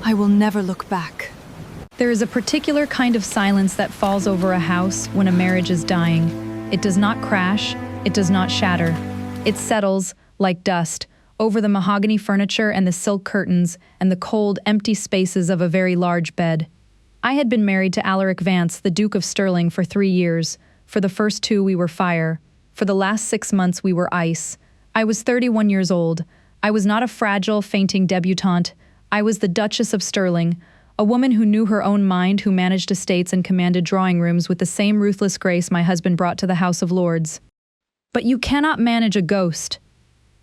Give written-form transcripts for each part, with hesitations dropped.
I will never look back. There is a particular kind of silence that falls over a house when a marriage is dying. It does not crash, it does not shatter. It settles, like dust, over the mahogany furniture and the silk curtains and the cold, empty spaces of a very large bed. I had been married to Alaric Vance, the Duke of Stirling, for 3 years. For the first 2 we were fire. For the last 6 months we were ice. I was 31 years old. I was not a fragile, fainting debutante. I was the Duchess of Stirling, a woman who knew her own mind, who managed estates and commanded drawing rooms with the same ruthless grace my husband brought to the House of Lords. But you cannot manage a ghost.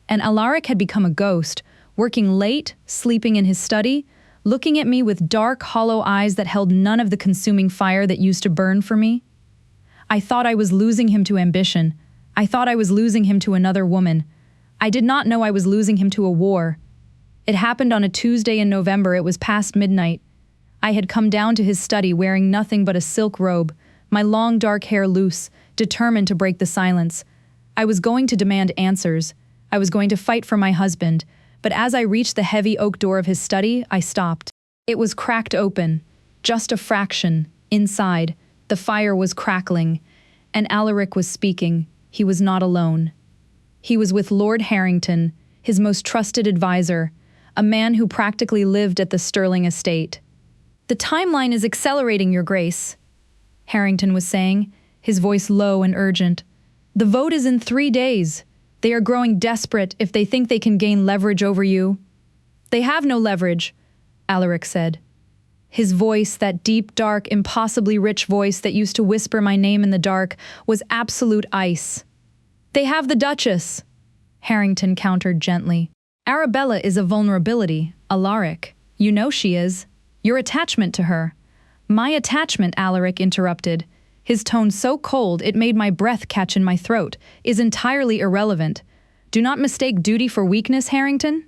And Alaric had become a ghost, working late, sleeping in his study, looking at me with dark, hollow eyes that held none of the consuming fire that used to burn for me. I thought I was losing him to ambition. I thought I was losing him to another woman. I did not know I was losing him to a war. It happened on a Tuesday in November. It was past midnight. I had come down to his study wearing nothing but a silk robe, my long dark hair loose, determined to break the silence. I was going to demand answers. I was going to fight for my husband, but as I reached the heavy oak door of his study, I stopped. It was cracked open, just a fraction. Inside, the fire was crackling, and Alaric was speaking. He was not alone. He was with Lord Harrington, his most trusted advisor, a man who practically lived at the Stirling estate. "The timeline is accelerating, Your Grace," Harrington was saying, his voice low and urgent. "The vote is in 3 days. They are growing desperate if they think they can gain leverage over you." "They have no leverage," Alaric said. His voice, that deep, dark, impossibly rich voice that used to whisper my name in the dark, was absolute ice. "They have the Duchess," Harrington countered gently. "Arabella is a vulnerability, Alaric. You know she is. Your attachment to her." "My attachment," Alaric interrupted, his tone so cold it made my breath catch in my throat, "is entirely irrelevant. Do not mistake duty for weakness, Harrington.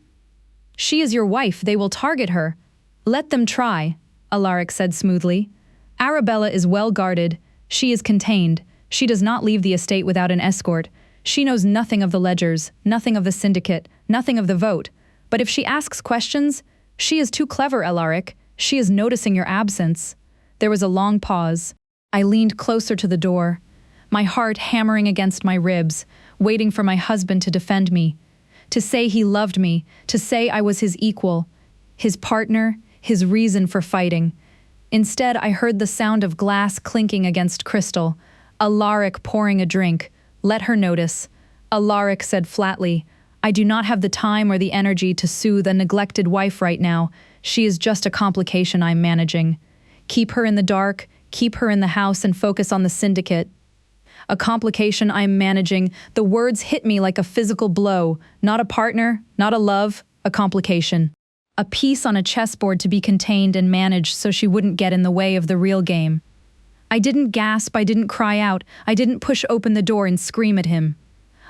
She is your wife, they will target her." "Let them try," Alaric said smoothly. "Arabella is well guarded. She is contained. She does not leave the estate without an escort. She knows nothing of the ledgers, nothing of the syndicate, nothing of the vote. But if she asks questions, she is too clever, Alaric. She is noticing your absence." There was a long pause. I leaned closer to the door, my heart hammering against my ribs, waiting for my husband to defend me, to say he loved me, to say I was his equal, his partner, his reason for fighting. Instead, I heard the sound of glass clinking against crystal, Alaric pouring a drink. "Let her notice," Alaric said flatly. "I do not have the time or the energy to soothe a neglected wife right now. She is just a complication I'm managing. Keep her in the dark, keep her in the house, and focus on the syndicate." "A complication I'm managing." The words hit me like a physical blow. Not a partner, not a love, a complication. A piece on a chessboard to be contained and managed so she wouldn't get in the way of the real game. I didn't gasp, I didn't cry out, I didn't push open the door and scream at him.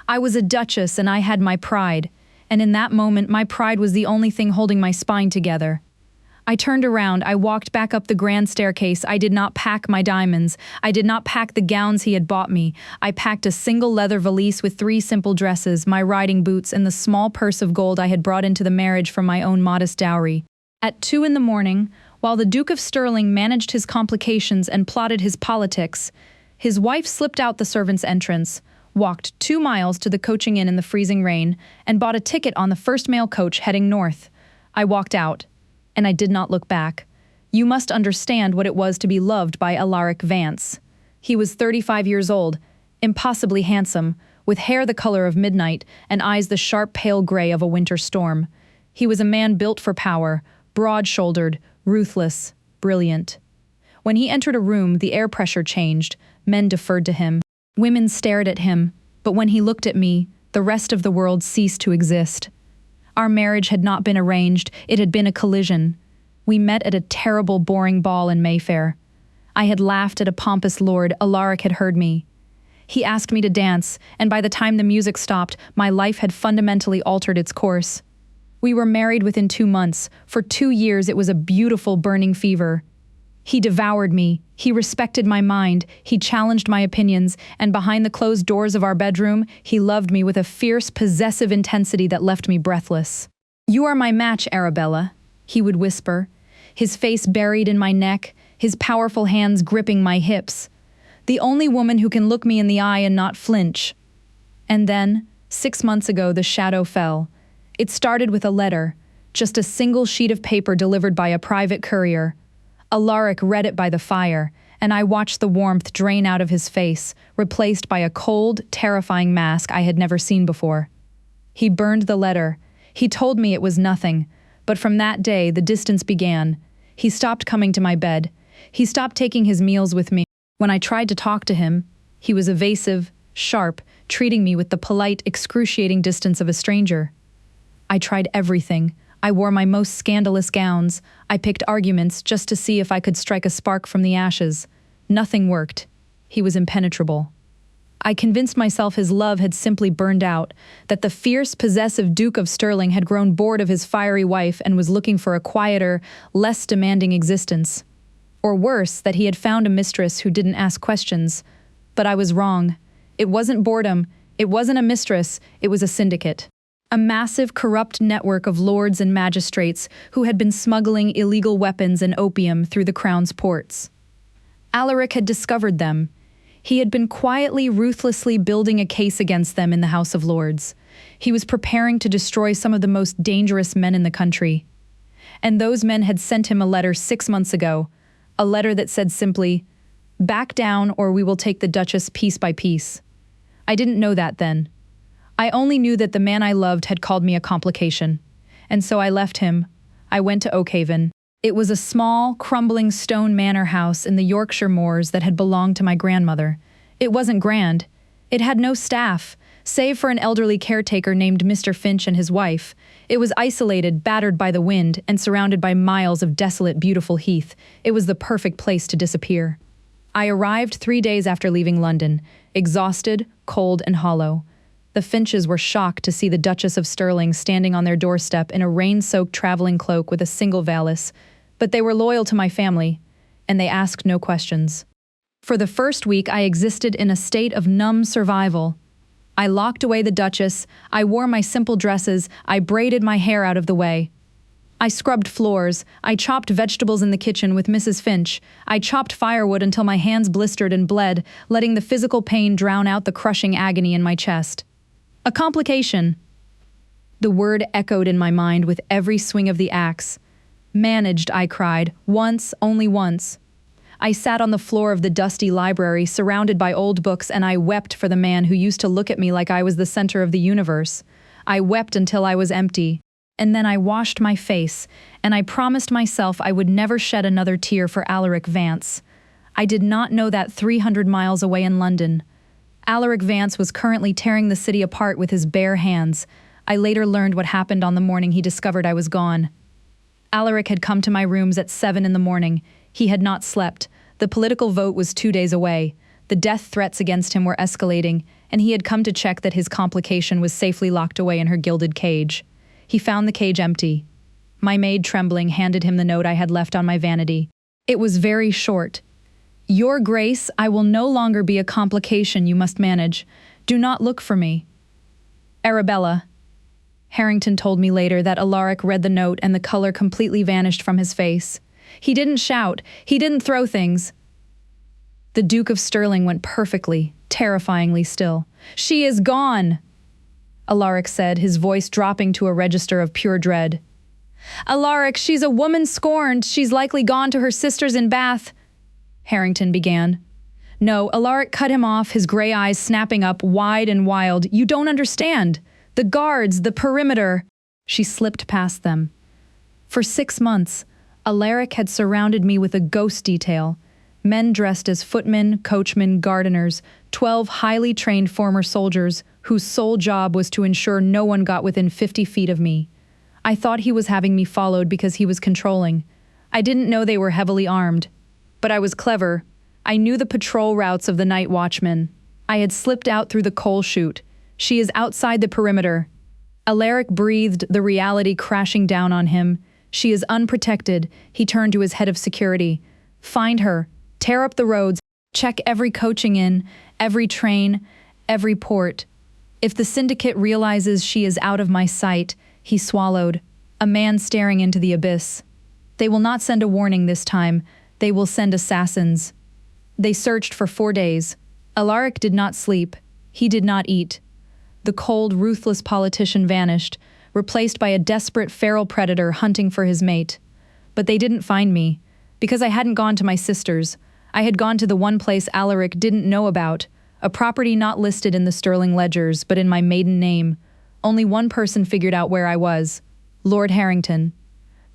I was a duchess and I had my pride, and in that moment my pride was the only thing holding my spine together. I turned around, I walked back up the grand staircase. I did not pack my diamonds. I did not pack the gowns he had bought me. I packed a single leather valise with 3 simple dresses, my riding boots, and the small purse of gold I had brought into the marriage from my own modest dowry. At 2 in the morning, while the Duke of Stirling managed his complications and plotted his politics, his wife slipped out the servants' entrance, walked 2 miles to the coaching inn in the freezing rain, and bought a ticket on the first mail coach heading north. I walked out, and I did not look back. You must understand what it was to be loved by Alaric Vance. He was 35 years old, impossibly handsome, with hair the color of midnight and eyes the sharp pale gray of a winter storm. He was a man built for power, broad-shouldered, ruthless, brilliant. When he entered a room, the air pressure changed. Men deferred to him. Women stared at him. But when he looked at me, the rest of the world ceased to exist. Our marriage had not been arranged, it had been a collision. We met at a terrible, boring ball in Mayfair. I had laughed at a pompous lord. Alaric had heard me. He asked me to dance, and by the time the music stopped, my life had fundamentally altered its course. We were married within 2 months. For 2 years it was a beautiful, burning fever. He devoured me, he respected my mind, he challenged my opinions, and behind the closed doors of our bedroom, he loved me with a fierce, possessive intensity that left me breathless. "You are my match, Arabella," he would whisper, his face buried in my neck, his powerful hands gripping my hips. The only woman who can look me in the eye and not flinch. And then, 6 months ago, the shadow fell. It started with a letter, just a single sheet of paper delivered by a private courier. Alaric read it by the fire, and I watched the warmth drain out of his face, replaced by a cold, terrifying mask I had never seen before. He burned the letter. He told me it was nothing, but from that day the distance began. He stopped coming to my bed. He stopped taking his meals with me. When I tried to talk to him, he was evasive, sharp, treating me with the polite, excruciating distance of a stranger. I tried everything. I wore my most scandalous gowns. I picked arguments just to see if I could strike a spark from the ashes. Nothing worked. He was impenetrable. I convinced myself his love had simply burned out, that the fierce, possessive Duke of Stirling had grown bored of his fiery wife and was looking for a quieter, less demanding existence. Or worse, that he had found a mistress who didn't ask questions. But I was wrong. It wasn't boredom. It wasn't a mistress. It was a syndicate. A massive, corrupt network of lords and magistrates who had been smuggling illegal weapons and opium through the crown's ports. Alaric had discovered them. He had been quietly, ruthlessly building a case against them in the House of Lords. He was preparing to destroy some of the most dangerous men in the country. And those men had sent him a letter 6 months ago, a letter that said simply, "Back down or we will take the Duchess piece by piece." I didn't know that then. I only knew that the man I loved had called me a complication. And so I left him. I went to Oakhaven. It was a small, crumbling stone manor house in the Yorkshire moors that had belonged to my grandmother. It wasn't grand. It had no staff, save for an elderly caretaker named Mr. Finch and his wife. It was isolated, battered by the wind, and surrounded by miles of desolate, beautiful heath. It was the perfect place to disappear. I arrived 3 days after leaving London, exhausted, cold, and hollow. The Finches were shocked to see the Duchess of Stirling standing on their doorstep in a rain-soaked traveling cloak with a single valise. But they were loyal to my family, and they asked no questions. For the first week, I existed in a state of numb survival. I locked away the Duchess, I wore my simple dresses, I braided my hair out of the way. I scrubbed floors, I chopped vegetables in the kitchen with Mrs. Finch, I chopped firewood until my hands blistered and bled, letting the physical pain drown out the crushing agony in my chest. A complication. The word echoed in my mind with every swing of the axe. Managed, I cried, once, only once. I sat on the floor of the dusty library, surrounded by old books, and I wept for the man who used to look at me like I was the center of the universe. I wept until I was empty. And then I washed my face, and I promised myself I would never shed another tear for Alaric Vance. I did not know that 300 miles away in London. Alaric Vance was currently tearing the city apart with his bare hands. I later learned what happened on the morning he discovered I was gone. Alaric had come to my rooms at 7 in the morning. He had not slept. The political vote was 2 days away. The death threats against him were escalating, and he had come to check that his complication was safely locked away in her gilded cage. He found the cage empty. My maid, trembling, handed him the note I had left on my vanity. It was very short. "Your Grace, I will no longer be a complication you must manage. Do not look for me. Arabella." Harrington told me later that Alaric read the note and the color completely vanished from his face. He didn't shout. He didn't throw things. The Duke of Stirling went perfectly, terrifyingly still. "She is gone," Alaric said, his voice dropping to a register of pure dread. "Alaric, she's a woman scorned. She's likely gone to her sisters in Bath," Harrington began. No, Alaric cut him off, his gray eyes snapping up, wide and wild. "You don't understand. The guards, the perimeter." She slipped past them. For 6 months, Alaric had surrounded me with a ghost detail. Men dressed as footmen, coachmen, gardeners, 12 highly trained former soldiers whose sole job was to ensure no one got within 50 feet of me. I thought he was having me followed because he was controlling. I didn't know they were heavily armed. But I was clever. I knew the patrol routes of the night watchmen. I had slipped out through the coal chute. She is outside the perimeter. Alaric breathed, the reality crashing down on him. She is unprotected. He turned to his head of security. "Find her. Tear up the roads. Check every coaching inn, every train, every port. If the syndicate realizes she is out of my sight," he swallowed, a man staring into the abyss. They will not send a warning this time. They will send assassins. They searched for 4 days. Alaric did not sleep. He did not eat. The cold, ruthless politician vanished, replaced by a desperate feral predator hunting for his mate. But they didn't find me, because I hadn't gone to my sister's. I had gone to the one place Alaric didn't know about, a property not listed in the sterling ledgers, but in my maiden name. Only one person figured out where I was: Lord Harrington.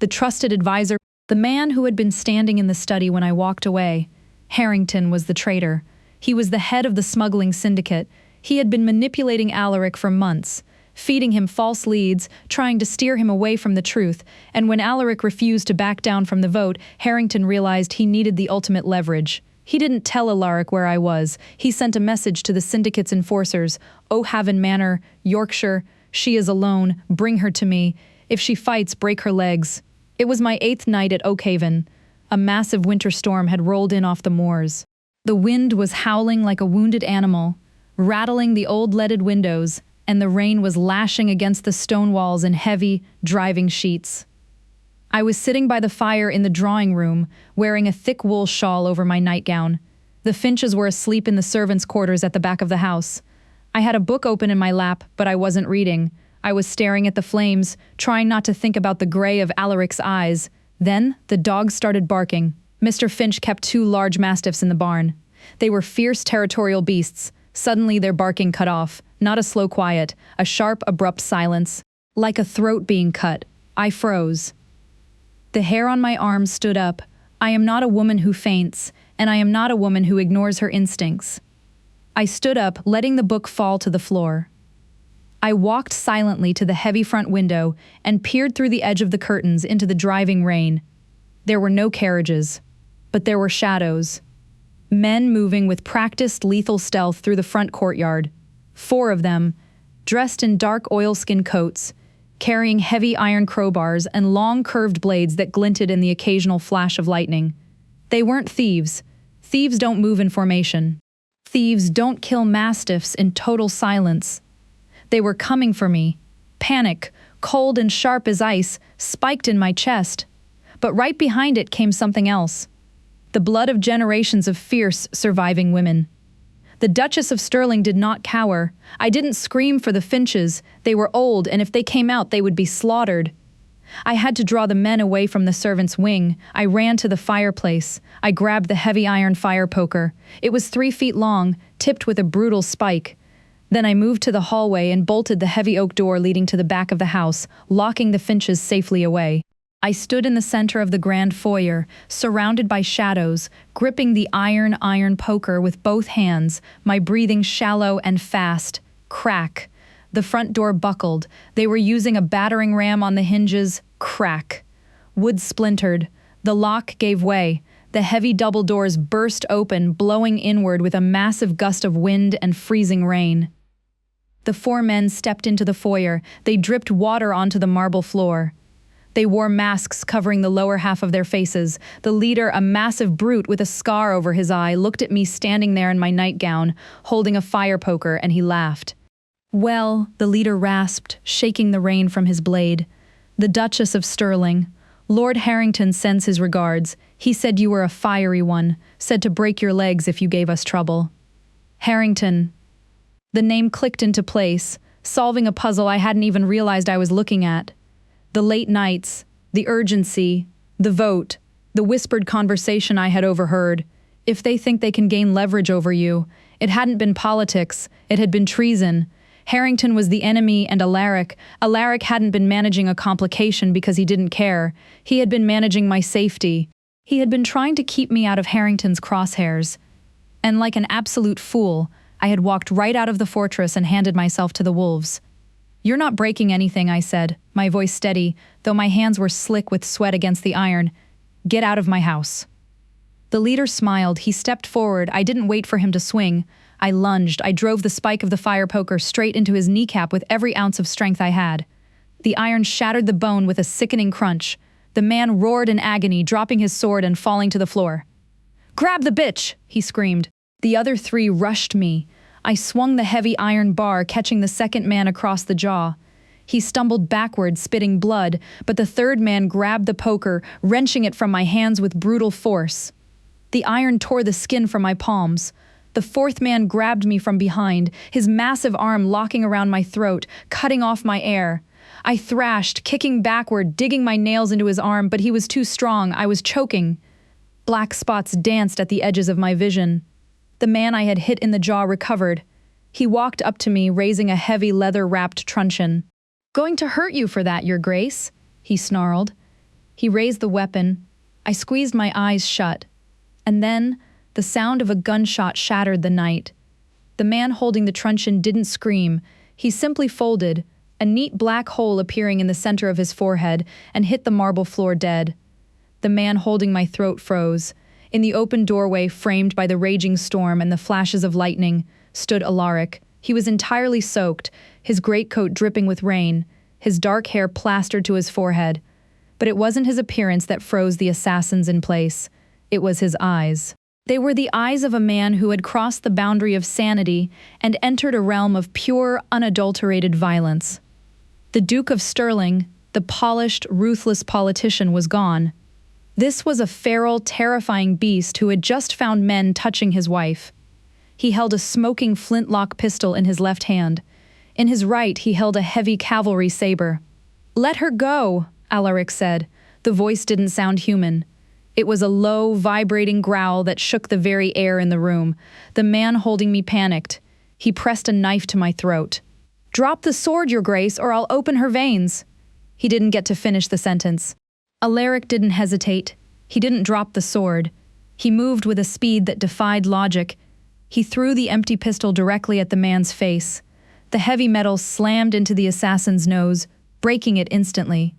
The trusted advisor, the man who had been standing in the study when I walked away. Harrington was the traitor. He was the head of the smuggling syndicate. He had been manipulating Alaric for months, feeding him false leads, trying to steer him away from the truth, and when Alaric refused to back down from the vote, Harrington realized he needed the ultimate leverage. He didn't tell Alaric where I was. He sent a message to the syndicate's enforcers: O'Haven Manor, Yorkshire. She is alone. Bring her to me. If she fights, break her legs. It was my 8th night at Oakhaven. A massive winter storm had rolled in off the moors. The wind was howling like a wounded animal, rattling the old leaded windows, and the rain was lashing against the stone walls in heavy, driving sheets. I was sitting by the fire in the drawing room, wearing a thick wool shawl over my nightgown. The Finches were asleep in the servants' quarters at the back of the house. I had a book open in my lap, but I wasn't reading. I was staring at the flames, trying not to think about the gray of Alaric's eyes. Then, the dogs started barking. Mr. Finch kept 2 large mastiffs in the barn. They were fierce territorial beasts. Suddenly their barking cut off. Not a slow quiet, a sharp, abrupt silence. Like a throat being cut. I froze. The hair on my arms stood up. I am not a woman who faints, and I am not a woman who ignores her instincts. I stood up, letting the book fall to the floor. I walked silently to the heavy front window and peered through the edge of the curtains into the driving rain. There were no carriages, but there were shadows. Men moving with practiced lethal stealth through the front courtyard. 4 of them, dressed in dark oilskin coats, carrying heavy iron crowbars and long curved blades that glinted in the occasional flash of lightning. They weren't thieves. Thieves don't move in formation. Thieves don't kill mastiffs in total silence. They were coming for me. Panic, cold and sharp as ice, spiked in my chest. But right behind it came something else. The blood of generations of fierce, surviving women. The Duchess of Stirling did not cower. I didn't scream for the Finches. They were old, and if they came out, they would be slaughtered. I had to draw the men away from the servants' wing. I ran to the fireplace. I grabbed the heavy iron fire poker. It was 3 feet long, tipped with a brutal spike. Then I moved to the hallway and bolted the heavy oak door leading to the back of the house, locking the Finches safely away. I stood in the center of the grand foyer, surrounded by shadows, gripping the iron poker with both hands, my breathing shallow and fast. Crack. The front door buckled. They were using a battering ram on the hinges. Crack. Wood splintered. The lock gave way. The heavy double doors burst open, blowing inward with a massive gust of wind and freezing rain. The 4 men stepped into the foyer. They dripped water onto the marble floor. They wore masks covering the lower half of their faces. The leader, a massive brute with a scar over his eye, looked at me standing there in my nightgown, holding a fire poker, and he laughed. "Well," the leader rasped, shaking the rain from his blade. "The Duchess of Stirling. Lord Harrington sends his regards. He said you were a fiery one, said to break your legs if you gave us trouble." Harrington. The name clicked into place, solving a puzzle I hadn't even realized I was looking at. The late nights, the urgency, the vote, the whispered conversation I had overheard. If they think they can gain leverage over you, it hadn't been politics, it had been treason. Harrington was the enemy and Alaric hadn't been managing a complication because he didn't care. He had been managing my safety. He had been trying to keep me out of Harrington's crosshairs. And like an absolute fool, I had walked right out of the fortress and handed myself to the wolves. "You're not breaking anything," I said, my voice steady, though my hands were slick with sweat against the iron. "Get out of my house." The leader smiled. He stepped forward. I didn't wait for him to swing. I lunged. I drove the spike of the fire poker straight into his kneecap with every ounce of strength I had. The iron shattered the bone with a sickening crunch. The man roared in agony, dropping his sword and falling to the floor. "Grab the bitch!" he screamed. The other 3 rushed me. I swung the heavy iron bar, catching the second man across the jaw. He stumbled backward, spitting blood, but the third man grabbed the poker, wrenching it from my hands with brutal force. The iron tore the skin from my palms. The fourth man grabbed me from behind, his massive arm locking around my throat, cutting off my air. I thrashed, kicking backward, digging my nails into his arm, but he was too strong. I was choking. Black spots danced at the edges of my vision. The man I had hit in the jaw recovered. He walked up to me, raising a heavy leather-wrapped truncheon. "Going to hurt you for that, Your Grace," he snarled. He raised the weapon. I squeezed my eyes shut. And then, the sound of a gunshot shattered the night. The man holding the truncheon didn't scream. He simply folded, a neat black hole appearing in the center of his forehead, and hit the marble floor dead. The man holding my throat froze. In the open doorway, framed by the raging storm and the flashes of lightning, stood Alaric. He was entirely soaked, his greatcoat dripping with rain, his dark hair plastered to his forehead. But it wasn't his appearance that froze the assassins in place. It was his eyes. They were the eyes of a man who had crossed the boundary of sanity and entered a realm of pure, unadulterated violence. The Duke of Stirling, the polished, ruthless politician, was gone. This was a feral, terrifying beast who had just found men touching his wife. He held a smoking flintlock pistol in his left hand. In his right, he held a heavy cavalry saber. "Let her go," Alaric said. The voice didn't sound human. It was a low, vibrating growl that shook the very air in the room. The man holding me panicked. He pressed a knife to my throat. "Drop the sword, Your Grace, or I'll open her veins." He didn't get to finish the sentence. Alaric didn't hesitate. He didn't drop the sword. He moved with a speed that defied logic. He threw the empty pistol directly at the man's face. The heavy metal slammed into the assassin's nose, breaking it instantly.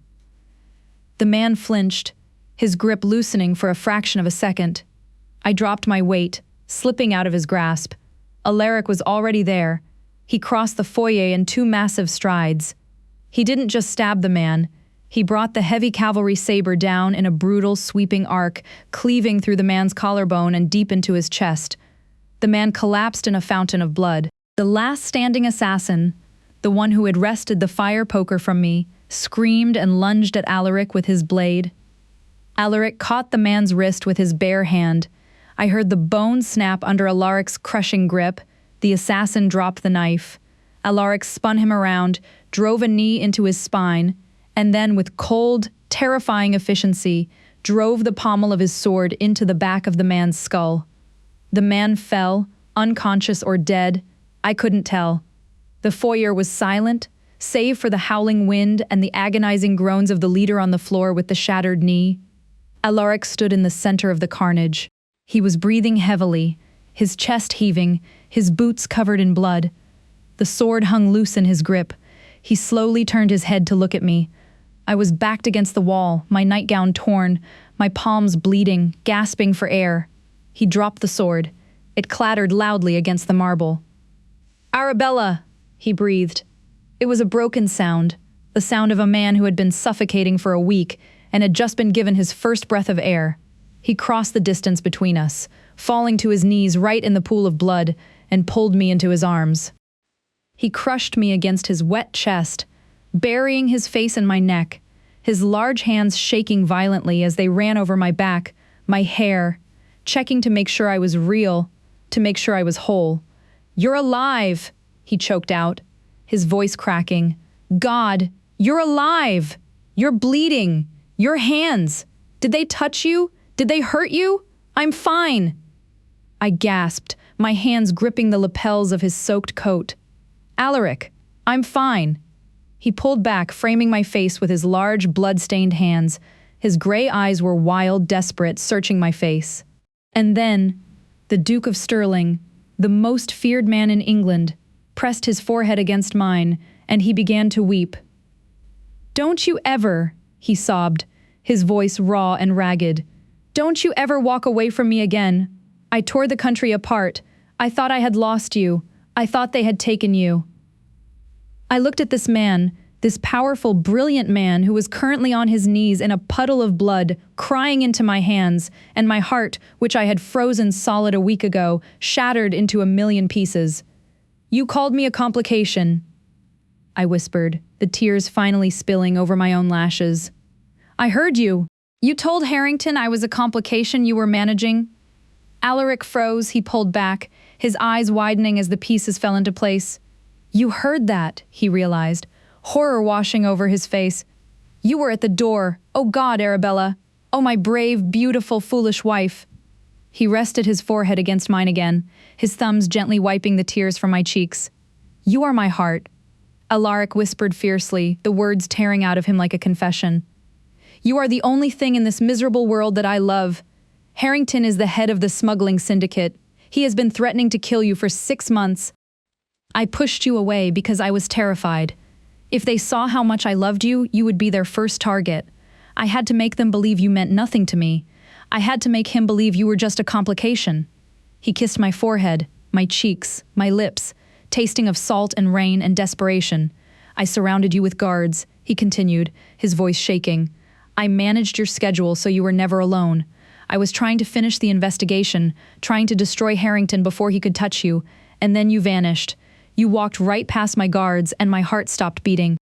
The man flinched, his grip loosening for a fraction of a second. I dropped my weight, slipping out of his grasp. Alaric was already there. He crossed the foyer in 2 massive strides. He didn't just stab the man. He brought the heavy cavalry saber down in a brutal, sweeping arc, cleaving through the man's collarbone and deep into his chest. The man collapsed in a fountain of blood. The last standing assassin, the one who had wrested the fire poker from me, screamed and lunged at Alaric with his blade. Alaric caught the man's wrist with his bare hand. I heard the bone snap under Alaric's crushing grip. The assassin dropped the knife. Alaric spun him around, drove a knee into his spine, and then, with cold, terrifying efficiency, drove the pommel of his sword into the back of the man's skull. The man fell, unconscious or dead. I couldn't tell. The foyer was silent, save for the howling wind and the agonizing groans of the leader on the floor with the shattered knee. Alaric stood in the center of the carnage. He was breathing heavily, his chest heaving, his boots covered in blood. The sword hung loose in his grip. He slowly turned his head to look at me. I was backed against the wall, my nightgown torn, my palms bleeding, gasping for air. He dropped the sword. It clattered loudly against the marble. "Arabella," he breathed. It was a broken sound, the sound of a man who had been suffocating for a week and had just been given his first breath of air. He crossed the distance between us, falling to his knees right in the pool of blood, and pulled me into his arms. He crushed me against his wet chest, burying his face in my neck, his large hands shaking violently as they ran over my back, my hair, checking to make sure I was real, to make sure I was whole. "You're alive," he choked out, his voice cracking. "God, you're alive! You're bleeding! Your hands! Did they touch you? Did they hurt you? I'm fine!" I gasped, my hands gripping the lapels of his soaked coat. "Alaric, I'm fine." He pulled back, framing my face with his large, blood-stained hands. His gray eyes were wild, desperate, searching my face. And then, the Duke of Stirling, the most feared man in England, pressed his forehead against mine, and he began to weep. "Don't you ever," he sobbed, his voice raw and ragged, "don't you ever walk away from me again. I tore the country apart. I thought I had lost you. I thought they had taken you." I looked at this man, this powerful, brilliant man who was currently on his knees in a puddle of blood, crying into my hands, and my heart, which I had frozen solid a week ago, shattered into a million pieces. "You called me a complication." I whispered, the tears finally spilling over my own lashes. I heard you. You told Harrington I was a complication you were managing? Alaric froze, he pulled back, his eyes widening as the pieces fell into place. You heard that, he realized, horror washing over his face. You were at the door. Oh God, Arabella. Oh, my brave, beautiful, foolish wife. He rested his forehead against mine again, his thumbs gently wiping the tears from my cheeks. You are my heart. Alaric whispered fiercely, the words tearing out of him like a confession. You are the only thing in this miserable world that I love. Harrington is the head of the smuggling syndicate. He has been threatening to kill you for 6 months. I pushed you away because I was terrified. If they saw how much I loved you, you would be their first target. I had to make them believe you meant nothing to me. I had to make him believe you were just a complication. He kissed my forehead, my cheeks, my lips, tasting of salt and rain and desperation. I surrounded you with guards, he continued, his voice shaking. I managed your schedule so you were never alone. I was trying to finish the investigation, trying to destroy Harrington before he could touch you, and then you vanished. You walked right past my guards and my heart stopped beating.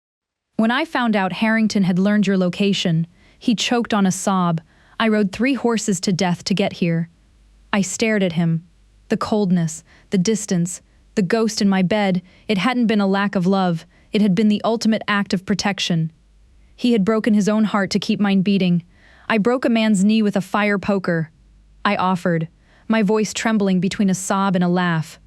When I found out Harrington had learned your location, he choked on a sob. I rode 3 horses to death to get here. I stared at him. The coldness, the distance, the ghost in my bed, it hadn't been a lack of love, it had been the ultimate act of protection. He had broken his own heart to keep mine beating. I broke a man's knee with a fire poker. I offered, my voice trembling between a sob and a laugh.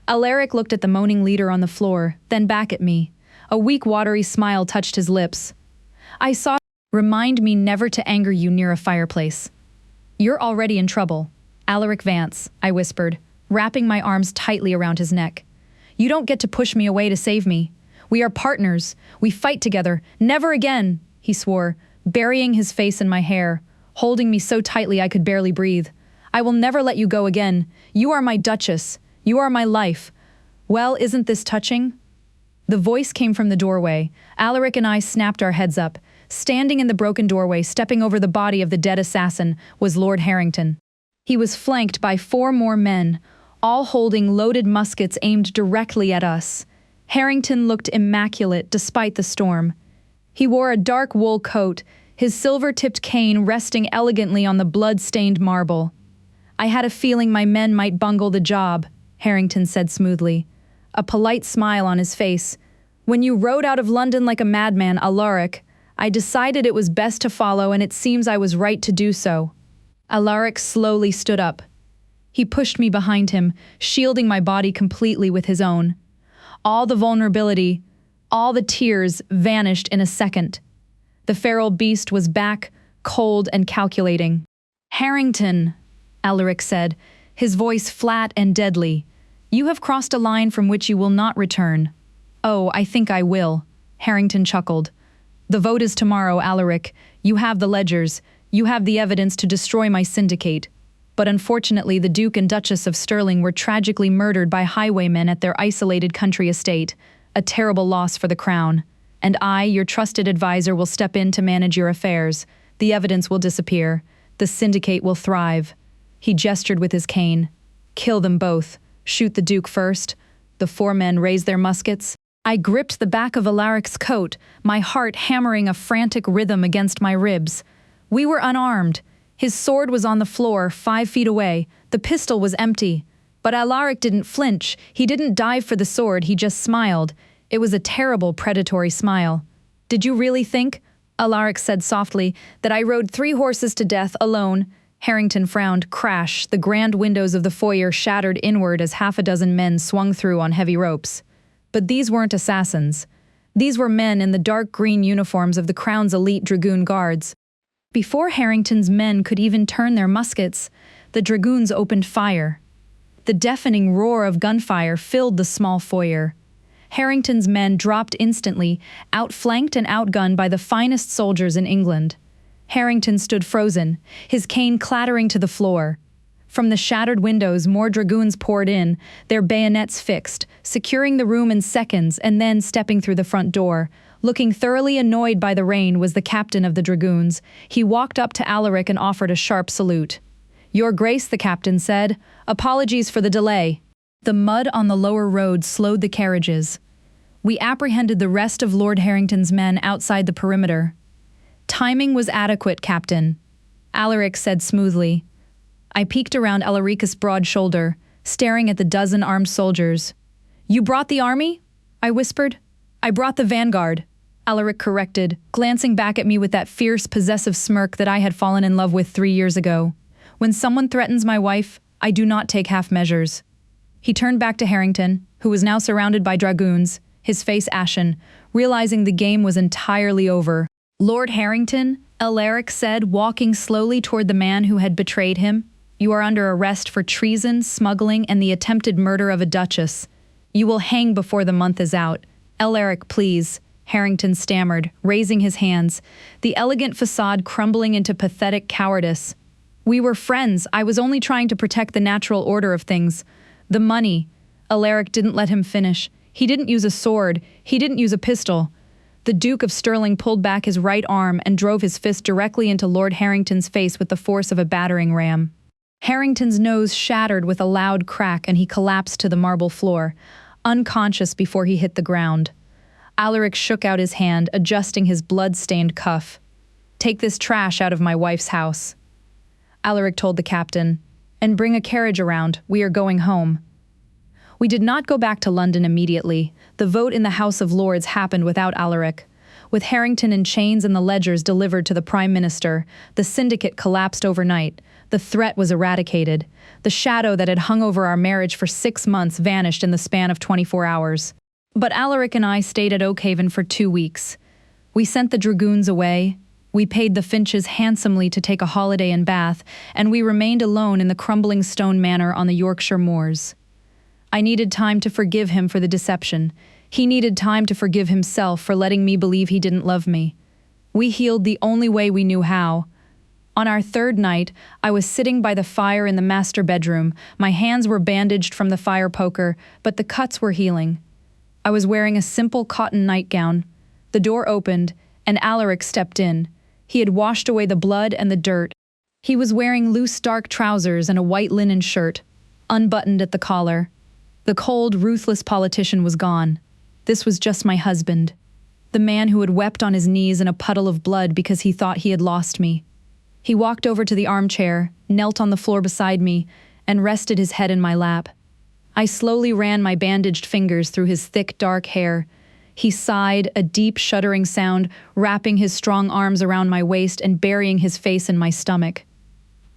Alaric looked at the moaning leader on the floor, then back at me. A weak, watery smile touched his lips. I saw. Remind me never to anger you near a fireplace. You're already in trouble. Alaric Vance, I whispered, wrapping my arms tightly around his neck. You don't get to push me away to save me. We are partners. We fight together. Never again, he swore, burying his face in my hair, holding me so tightly I could barely breathe. I will never let you go again. You are my Duchess. You are my life. Well, isn't this touching? The voice came from the doorway. Alaric and I snapped our heads up. Standing in the broken doorway, stepping over the body of the dead assassin, was Lord Harrington. He was flanked by 4 more men, all holding loaded muskets aimed directly at us. Harrington looked immaculate despite the storm. He wore a dark wool coat, his silver-tipped cane resting elegantly on the blood-stained marble. I had a feeling my men might bungle the job, Harrington said smoothly, a polite smile on his face. When you rode out of London like a madman, Alaric, I decided it was best to follow, and it seems I was right to do so. Alaric slowly stood up. He pushed me behind him, shielding my body completely with his own. All the vulnerability, all the tears vanished in a second. The feral beast was back, cold and calculating. Harrington, Alaric said, his voice flat and deadly. You have crossed a line from which you will not return. Oh, I think I will, Harrington chuckled. The vote is tomorrow, Alaric. You have the ledgers. You have the evidence to destroy my syndicate. But unfortunately, the Duke and Duchess of Stirling were tragically murdered by highwaymen at their isolated country estate, a terrible loss for the crown. And I, your trusted advisor, will step in to manage your affairs. The evidence will disappear. The syndicate will thrive. He gestured with his cane. Kill them both. Shoot the Duke first. The 4 men raised their muskets. I gripped the back of Alaric's coat, my heart hammering a frantic rhythm against my ribs. We were unarmed. His sword was on the floor, 5 feet away. The pistol was empty. But Alaric didn't flinch. He didn't dive for the sword, he just smiled. It was a terrible, predatory smile. Did you really think, Alaric said softly, that I rode 3 horses to death alone? Harrington frowned. Crash. The grand windows of the foyer shattered inward as 6 men swung through on heavy ropes. But these weren't assassins. These were men in the dark green uniforms of the Crown's elite dragoon guards. Before Harrington's men could even turn their muskets, the dragoons opened fire. The deafening roar of gunfire filled the small foyer. Harrington's men dropped instantly, outflanked and outgunned by the finest soldiers in England. Harrington stood frozen, his cane clattering to the floor. From the shattered windows, more dragoons poured in, their bayonets fixed, securing the room in seconds and then stepping through the front door. Looking thoroughly annoyed by the rain was the captain of the dragoons. He walked up to Alaric and offered a sharp salute. Your Grace, the captain said. Apologies for the delay. The mud on the lower road slowed the carriages. We apprehended the rest of Lord Harrington's men outside the perimeter. Timing was adequate, Captain, Alaric said smoothly. I peeked around Alaricus' broad shoulder, staring at the dozen armed soldiers. You brought the army? I whispered. I brought the vanguard, Alaric corrected, glancing back at me with that fierce, possessive smirk that I had fallen in love with 3 years ago. When someone threatens my wife, I do not take half measures. He turned back to Harrington, who was now surrounded by dragoons, his face ashen, realizing the game was entirely over. Lord Harrington, Alaric said, walking slowly toward the man who had betrayed him, you are under arrest for treason, smuggling, and the attempted murder of a duchess. You will hang before the month is out. Alaric, please, Harrington stammered, raising his hands, the elegant facade crumbling into pathetic cowardice. We were friends. I was only trying to protect the natural order of things. The money. Alaric didn't let him finish. He didn't use a sword. He didn't use a pistol. The Duke of Stirling pulled back his right arm and drove his fist directly into Lord Harrington's face with the force of a battering ram. Harrington's nose shattered with a loud crack and he collapsed to the marble floor, unconscious before he hit the ground. Alaric shook out his hand, adjusting his blood-stained cuff. Take this trash out of my wife's house, Alaric told the captain, and bring a carriage around. We are going home. We did not go back to London immediately. The vote in the House of Lords happened without Alaric. With Harrington in chains and the ledgers delivered to the Prime Minister, the syndicate collapsed overnight. The threat was eradicated. The shadow that had hung over our marriage for 6 months vanished in the span of 24 hours. But Alaric and I stayed at Oakhaven for 2 weeks. We sent the dragoons away. We paid the Finches handsomely to take a holiday in Bath, and we remained alone in the crumbling stone manor on the Yorkshire moors. I needed time to forgive him for the deception. He needed time to forgive himself for letting me believe he didn't love me. We healed the only way we knew how. On our 3rd night, I was sitting by the fire in the master bedroom. My hands were bandaged from the fire poker, but the cuts were healing. I was wearing a simple cotton nightgown. The door opened, and Alaric stepped in. He had washed away the blood and the dirt. He was wearing loose dark trousers and a white linen shirt, unbuttoned at the collar. The cold, ruthless politician was gone. This was just my husband, the man who had wept on his knees in a puddle of blood because he thought he had lost me. He walked over to the armchair, knelt on the floor beside me, and rested his head in my lap. I slowly ran my bandaged fingers through his thick, dark hair. He sighed, a deep, shuddering sound, wrapping his strong arms around my waist and burying his face in my stomach.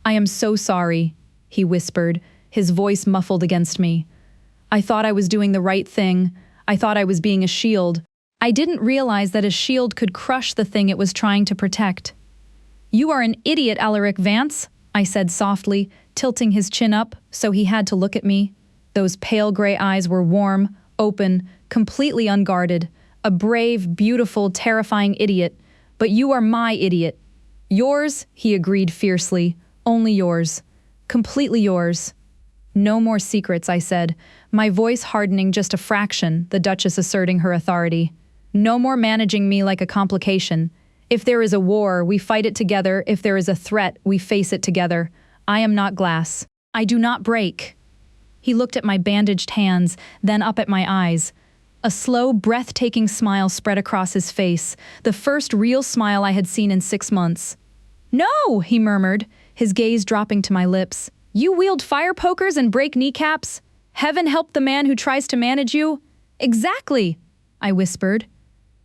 I am so sorry, he whispered, his voice muffled against me. I thought I was doing the right thing. I thought I was being a shield. I didn't realize that a shield could crush the thing it was trying to protect. You are an idiot, Alaric Vance, I said softly, tilting his chin up so he had to look at me. Those pale gray eyes were warm, open, completely unguarded. A brave, beautiful, terrifying idiot. But you are my idiot. Yours, he agreed fiercely. Only yours. Completely yours. No more secrets, I said, my voice hardening just a fraction, the Duchess asserting her authority. No more managing me like a complication. If there is a war, we fight it together. If there is a threat, we face it together. I am not glass. I do not break. He looked at my bandaged hands, then up at my eyes. A slow, breathtaking smile spread across his face, the first real smile I had seen in 6 months. No, he murmured, his gaze dropping to my lips. You wield fire pokers and break kneecaps? Heaven help the man who tries to manage you? Exactly, I whispered.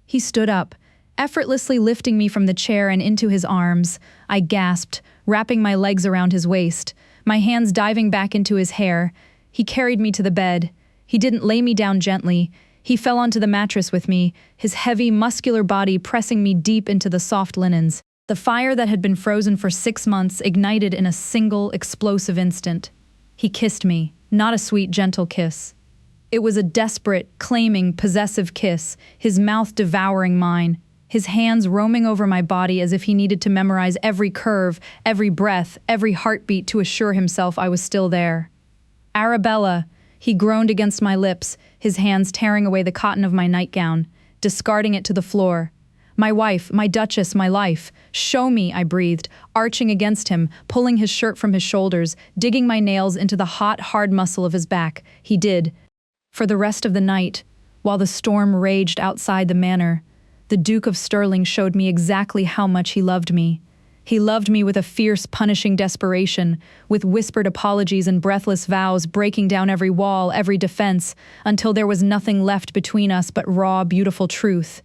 He stood up, effortlessly lifting me from the chair and into his arms. I gasped, wrapping my legs around his waist, my hands diving back into his hair. He carried me to the bed. He didn't lay me down gently. He fell onto the mattress with me, his heavy, muscular body pressing me deep into the soft linens. The fire that had been frozen for 6 months ignited in a single, explosive instant. He kissed me, not a sweet, gentle kiss. It was a desperate, claiming, possessive kiss, his mouth devouring mine, his hands roaming over my body as if he needed to memorize every curve, every breath, every heartbeat to assure himself I was still there. Arabella, he groaned against my lips, his hands tearing away the cotton of my nightgown, discarding it to the floor. My wife, my Duchess, my life. Show me, I breathed, arching against him, pulling his shirt from his shoulders, digging my nails into the hot, hard muscle of his back. He did. For the rest of the night, while the storm raged outside the manor. The Duke of Stirling showed me exactly how much he loved me. He loved me with a fierce, punishing desperation, with whispered apologies and breathless vows, breaking down every wall, every defense, until there was nothing left between us but raw, beautiful truth.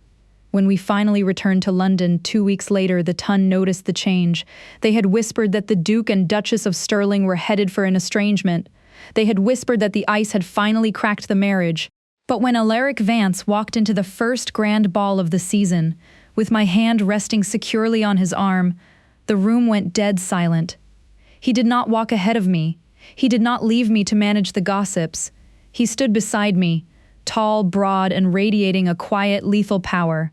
When we finally returned to London 2 weeks later, the Ton noticed the change. They had whispered that the Duke and Duchess of Stirling were headed for an estrangement. They had whispered that the ice had finally cracked the marriage. But when Alaric Vance walked into the first grand ball of the season, with my hand resting securely on his arm, the room went dead silent. He did not walk ahead of me. He did not leave me to manage the gossips. He stood beside me, tall, broad, and radiating a quiet, lethal power.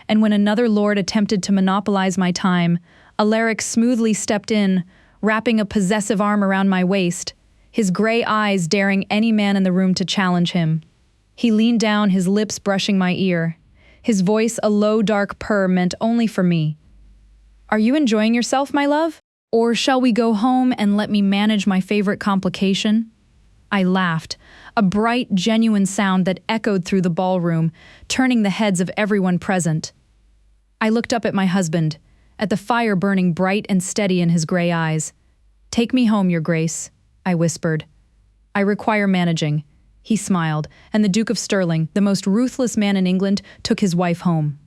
And when another lord attempted to monopolize my time, Alaric smoothly stepped in, wrapping a possessive arm around my waist, his gray eyes daring any man in the room to challenge him. He leaned down, his lips brushing my ear. His voice a low, dark purr meant only for me. "Are you enjoying yourself, my love? Or shall we go home and let me manage my favorite complication?" I laughed, a bright, genuine sound that echoed through the ballroom, turning the heads of everyone present. I looked up at my husband, at the fire burning bright and steady in his gray eyes. "Take me home, your grace," I whispered. "I require managing." He smiled, and the Duke of Stirling, the most ruthless man in England, took his wife home.